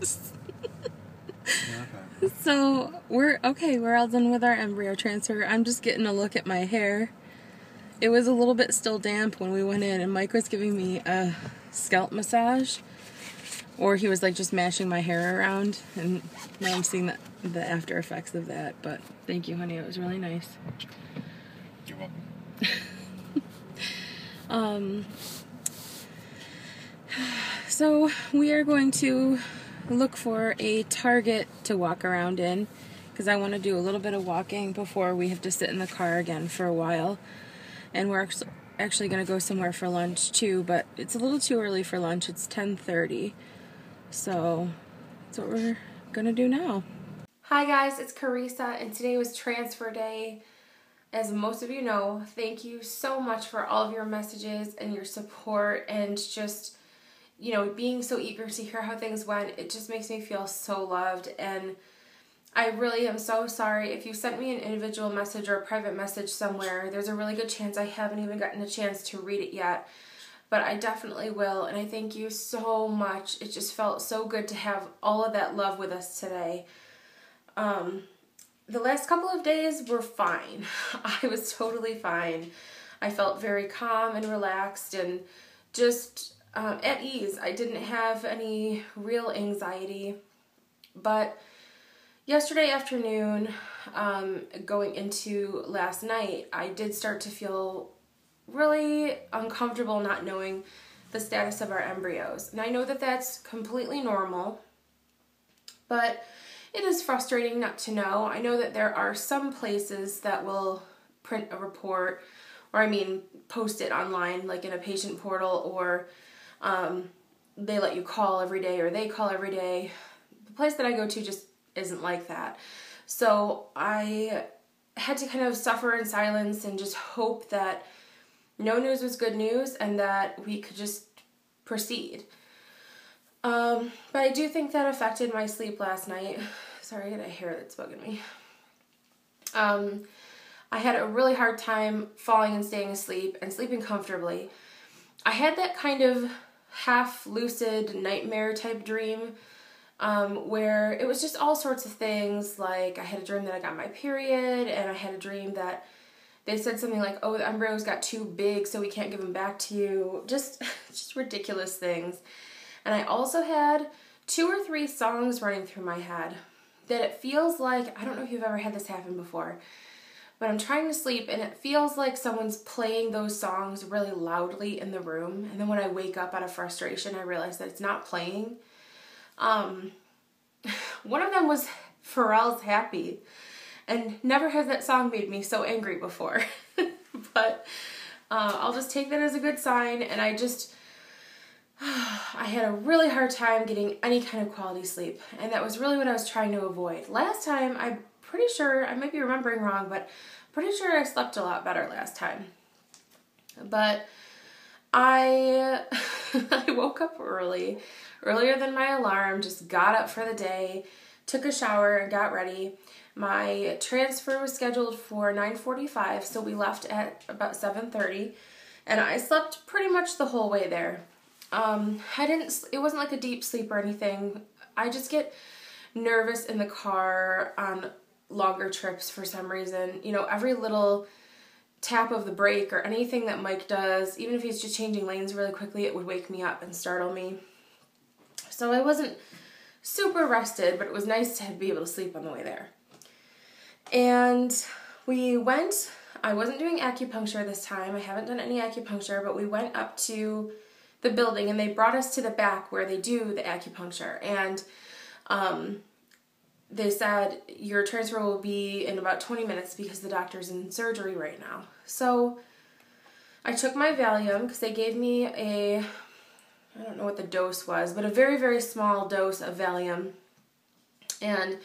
Okay. So we're all done with our embryo transfer. I'm just getting a look at my hair. It was a little bit still damp when we went in, and Mike was giving me a scalp massage, or he was like just mashing my hair around, and now I'm seeing the after effects of that. But thank you, honey. It was really nice. You're welcome. So we are going to look for a Target to walk around in, because I want to do a little bit of walking before we have to sit in the car again for a while. And we're actually going to go somewhere for lunch too, but it's a little too early for lunch. It's 10:30. So that's what we're going to do now. Hi guys, it's Carissa, and today was transfer day. As most of you know, thank you so much for all of your messages and your support, and just, you know, being so eager to hear how things went. It just makes me feel so loved, and I really am so sorry if you sent me an individual message or a private message somewhere. There's a really good chance I haven't even gotten a chance to read it yet, but I definitely will, and I thank you so much. It just felt so good to have all of that love with us today. The last couple of days were fine. I was totally fine. I felt very calm and relaxed and just at ease. I didn't have any real anxiety. But yesterday afternoon, going into last night, I did start to feel really uncomfortable not knowing the status of our embryos. And I know that that's completely normal, but it is frustrating not to know. I know that there are some places that will print a report, or post it online, like in a patient portal, or they let you call every day, or they call every day. The place that I go to just isn't like that. So I had to kind of suffer in silence and just hope that no news was good news and that we could just proceed. But I do think that affected my sleep last night. Sorry, I got a hair that's bugging me. I had a really hard time falling and staying asleep and sleeping comfortably. I had that kind of half-lucid nightmare type dream where it was just all sorts of things. Like I had a dream that I got my period, and I had a dream that they said something like, oh, the embryos got too big so we can't give them back to you. Just ridiculous things. And I also had 2 or 3 songs running through my head that it feels like, I don't know if you've ever had this happen before, but I'm trying to sleep and it feels like someone's playing those songs really loudly in the room. And then when I wake up out of frustration, I realize that it's not playing. One of them was Pharrell's Happy, and never has that song made me so angry before. But I'll just take that as a good sign, and I had a really hard time getting any kind of quality sleep, and that was really what I was trying to avoid. Last time, I'm pretty sure, I might be remembering wrong, but pretty sure I slept a lot better last time. But I woke up earlier than my alarm, just got up for the day, took a shower and got ready. My transfer was scheduled for 9:45, so we left at about 7:30, and I slept pretty much the whole way there. It wasn't like a deep sleep or anything. I just get nervous in the car on longer trips for some reason. You know, every little tap of the brake or anything that Mike does, even if he's just changing lanes really quickly, it would wake me up and startle me. So I wasn't super rested, but it was nice to be able to sleep on the way there. And we went, I wasn't doing acupuncture this time. I haven't done any acupuncture, but we went up to the building and they brought us to the back where they do the acupuncture. And they said your transfer will be in about 20 minutes because the doctor's in surgery right now. So I took my Valium because they gave me I don't know what the dose was, but a very, very small dose of Valium. And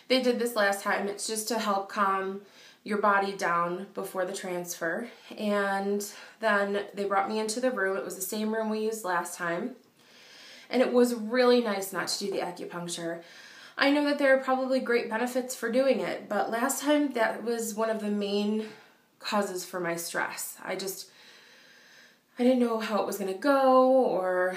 they did this last time. It's just to help calm your body down before the transfer. And then they brought me into the room. It was the same room we used last time. And it was really nice not to do the acupuncture. I know that there are probably great benefits for doing it, but last time that was one of the main causes for my stress. I didn't know how it was going to go, or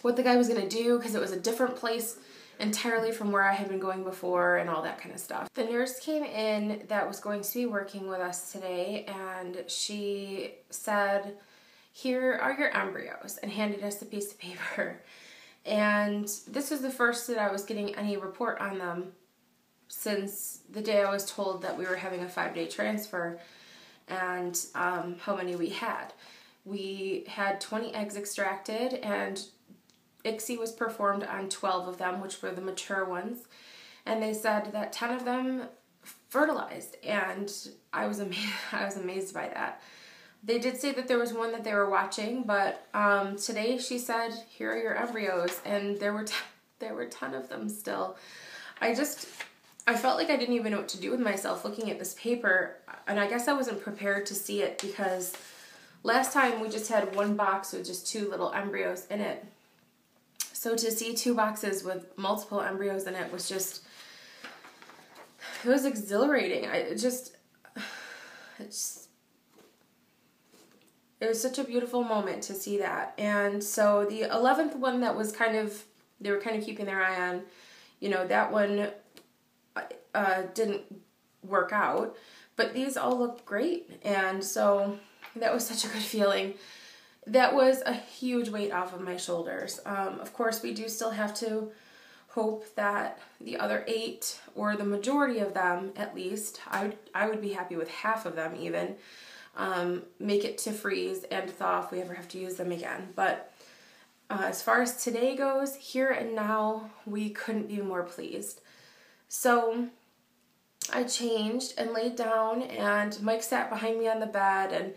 what the guy was going to do because it was a different place entirely from where I had been going before and all that kind of stuff. The nurse came in that was going to be working with us today, and she said, "Here are your embryos," and handed us a piece of paper. And this was the first that I was getting any report on them since the day I was told that we were having a 5-day transfer and how many we had. We had 20 eggs extracted, and ICSI was performed on 12 of them, which were the mature ones, and they said that 10 of them fertilized, and I was amazed by that. They did say that there was one that they were watching, but today she said, "Here are your embryos," and there were 10 of them still. I felt like I didn't even know what to do with myself looking at this paper, and I guess I wasn't prepared to see it because last time we just had one box with just 2 little embryos in it. So to see 2 boxes with multiple embryos in it was it was exhilarating. It was such a beautiful moment to see that. And so the 11th one that was they were kind of keeping their eye on, that one didn't work out, but these all look great. And so that was such a good feeling. That was a huge weight off of my shoulders. Of course, we do still have to hope that the other 8, or the majority of them at least, I would be happy with half of them even, make it to freeze and thaw if we ever have to use them again. But as far as today goes, here and now, we couldn't be more pleased. So I changed and laid down, and Mike sat behind me on the bed, and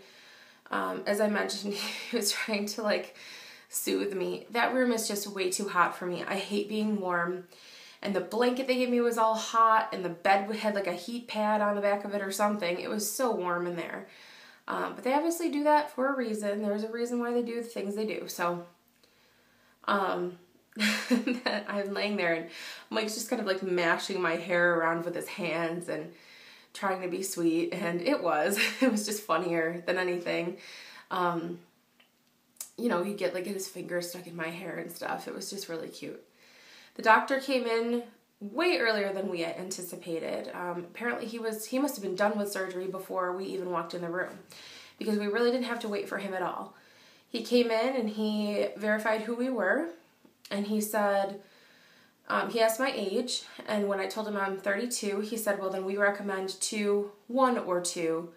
as I mentioned, he was trying to soothe me. That room is just way too hot for me. I hate being warm. And the blanket they gave me was all hot, and the bed had a heat pad on the back of it or something. It was so warm in there. But they obviously do that for a reason. There's a reason why they do the things they do. So I'm laying there, and Mike's just kind of mashing my hair around with his hands and trying to be sweet, and it was just funnier than anything. He'd get his fingers stuck in my hair and stuff. It was just really cute. The doctor came in way earlier than we had anticipated. Apparently he must have been done with surgery before we even walked in the room, because we really didn't have to wait for him at all. He came in and he verified who we were, and he said, he asked my age, and when I told him I'm 32, he said, well, then we recommend 1 or 2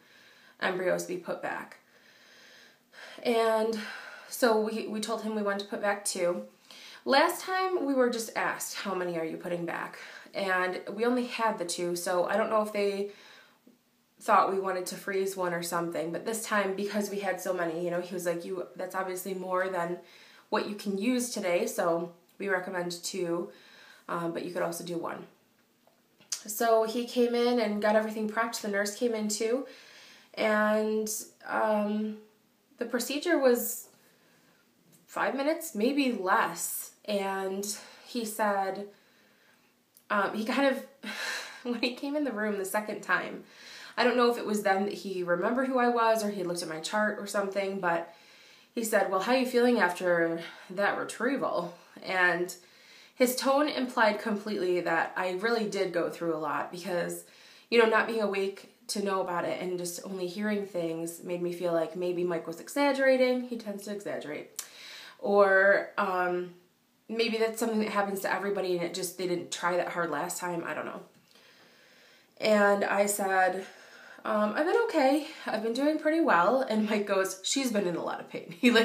embryos be put back. And so we told him we wanted to put back 2. Last time we were just asked, how many are you putting back? And we only had the 2, so I don't know if they thought we wanted to freeze 1 or something, but this time, because we had so many, he was like, that's obviously more than what you can use today, so we recommend 2. But you could also do 1. So he came in and got everything prepped. The nurse came in too. And the procedure was 5 minutes, maybe less. And he said, he kind of, when he came in the room the second time, I don't know if it was then that he remembered who I was or he looked at my chart or something, but he said, well, how are you feeling after that retrieval? And his tone implied completely that I really did go through a lot, because, not being awake to know about it and just only hearing things made me feel like maybe Mike was exaggerating. He tends to exaggerate. Or maybe that's something that happens to everybody and they didn't try that hard last time. I don't know. And I said, I've been okay. I've been doing pretty well. And Mike goes, she's been in a lot of pain. He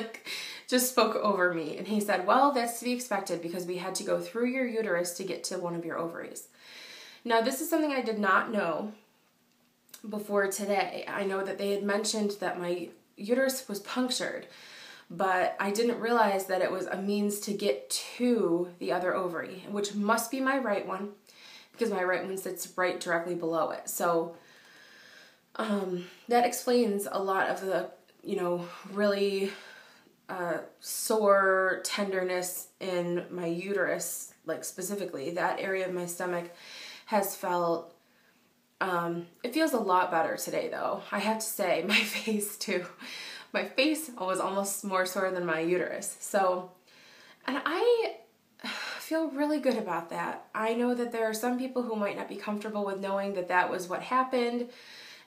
just spoke over me, and he said, well, that's to be expected because we had to go through your uterus to get to one of your ovaries. Now, this is something I did not know before today. I know that they had mentioned that my uterus was punctured, but I didn't realize that it was a means to get to the other ovary, which must be my right one, because my right one sits right directly below it. So that explains a lot of the, really sore tenderness in my uterus, specifically that area of my stomach has felt, it feels a lot better today though. I have to say, my face too. My face was almost more sore than my uterus. So And I feel really good about that. I know that there are some people who might not be comfortable with knowing that that was what happened,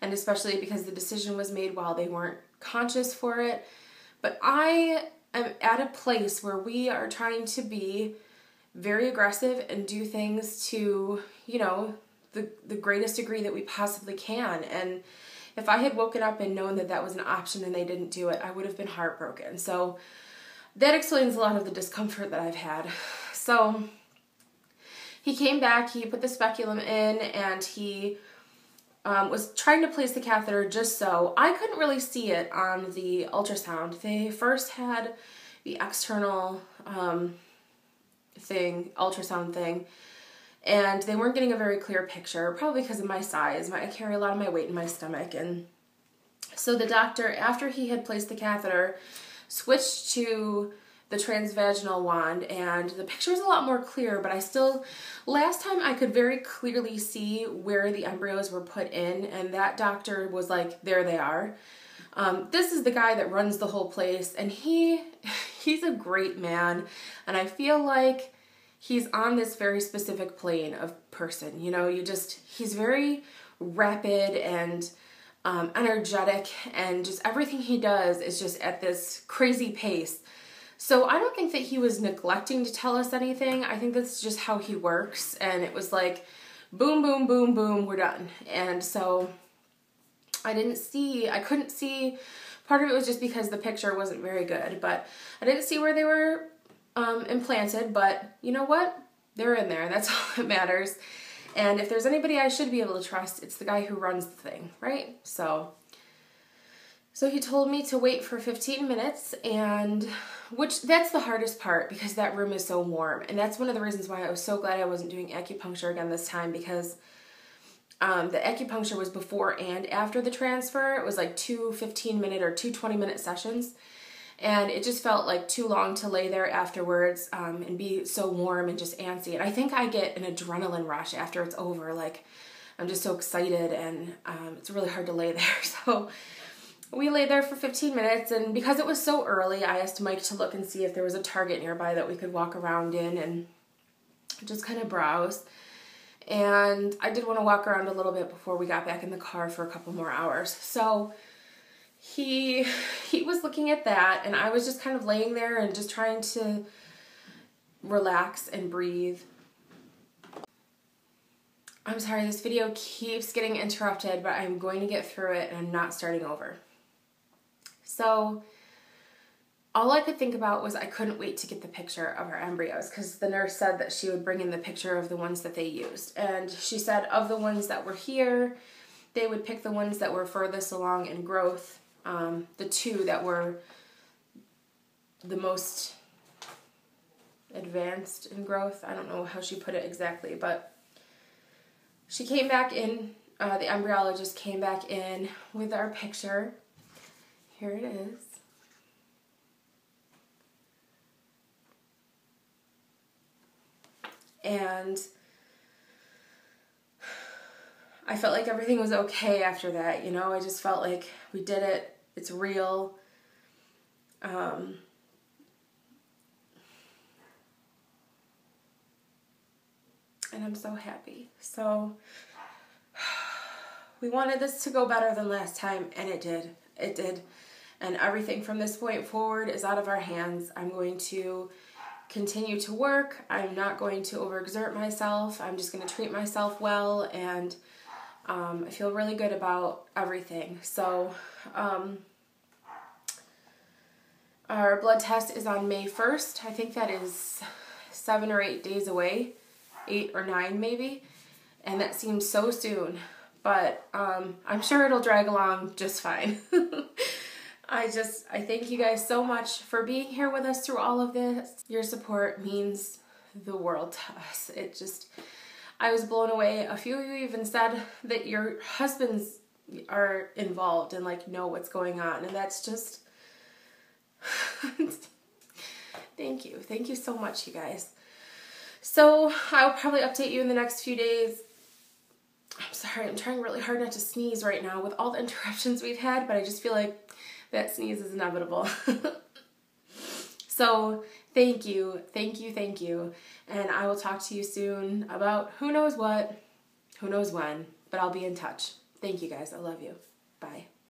and especially because the decision was made while they weren't conscious for it. But I am at a place where we are trying to be very aggressive and do things to, the greatest degree that we possibly can. And if I had woken up and known that that was an option and they didn't do it, I would have been heartbroken. So that explains a lot of the discomfort that I've had. So he came back, he put the speculum in, and he was trying to place the catheter just so. I couldn't really see it on the ultrasound. They first had the external ultrasound thing, and they weren't getting a very clear picture, probably because of my size. I carry a lot of my weight in my stomach, and so the doctor, after he had placed the catheter, switched to the transvaginal wand, and the picture was a lot more clear, but last time I could very clearly see where the embryos were put in, and that doctor was like, there they are. This is the guy that runs the whole place, and he's a great man, and I feel like he's on this very specific plane of person. He's very rapid and energetic, and just everything he does is just at this crazy pace. So I don't think that he was neglecting to tell us anything. I think that's just how he works, and it was like, boom, boom, boom, boom, we're done. And so I couldn't see, part of it was just because the picture wasn't very good, but I didn't see where they were implanted, but you know what? They're in there, and that's all that matters. And if there's anybody I should be able to trust, it's the guy who runs the thing, right? So he told me to wait for 15 minutes, which that's the hardest part because that room is so warm. And that's one of the reasons why I was so glad I wasn't doing acupuncture again this time, because the acupuncture was before and after the transfer. It was like 2 15-minute or 2 20-minute sessions. And it just felt like too long to lay there afterwards and be so warm and just antsy. And I think I get an adrenaline rush after it's over. Like, I'm just so excited, and it's really hard to lay there. So we lay there for 15 minutes, and because it was so early, I asked Mike to look and see if there was a Target nearby that we could walk around in and just kind of browse. And I did want to walk around a little bit before we got back in the car for a couple more hours. So he was looking at that, and I was just kind of laying there and just trying to relax and breathe. I'm sorry, this video keeps getting interrupted, but I'm going to get through it, and I'm not starting over. So all I could think about was I couldn't wait to get the picture of our embryos, because the nurse said that she would bring in the picture of the ones that they used. And she said of the ones that were here, they would pick the ones that were furthest along in growth, the 2 that were the most advanced in growth. I don't know how she put it exactly, but she came back in, the embryologist came back in with our picture. Here it is. And I felt like everything was okay after that, I just felt like we did it, it's real. And I'm so happy. So we wanted this to go better than last time, and it did. It did. And everything from this point forward is out of our hands. I'm going to continue to work. I'm not going to overexert myself. I'm just going to treat myself well, and I feel really good about everything. So our blood test is on May 1st. I think that is 7 or 8 days away, 8 or 9 maybe, and that seems so soon, but I'm sure it'll drag along just fine. I thank you guys so much for being here with us through all of this. Your support means the world to us. I was blown away. A few of you even said that your husbands are involved and know what's going on, and that's just, thank you. Thank you so much, you guys. So I'll probably update you in the next few days. I'm sorry, I'm trying really hard not to sneeze right now with all the interruptions we've had, but I just feel like that sneeze is inevitable. So Thank you, thank you, thank you. And I will talk to you soon about who knows what, who knows when, but I'll be in touch. Thank you guys. I love you. Bye.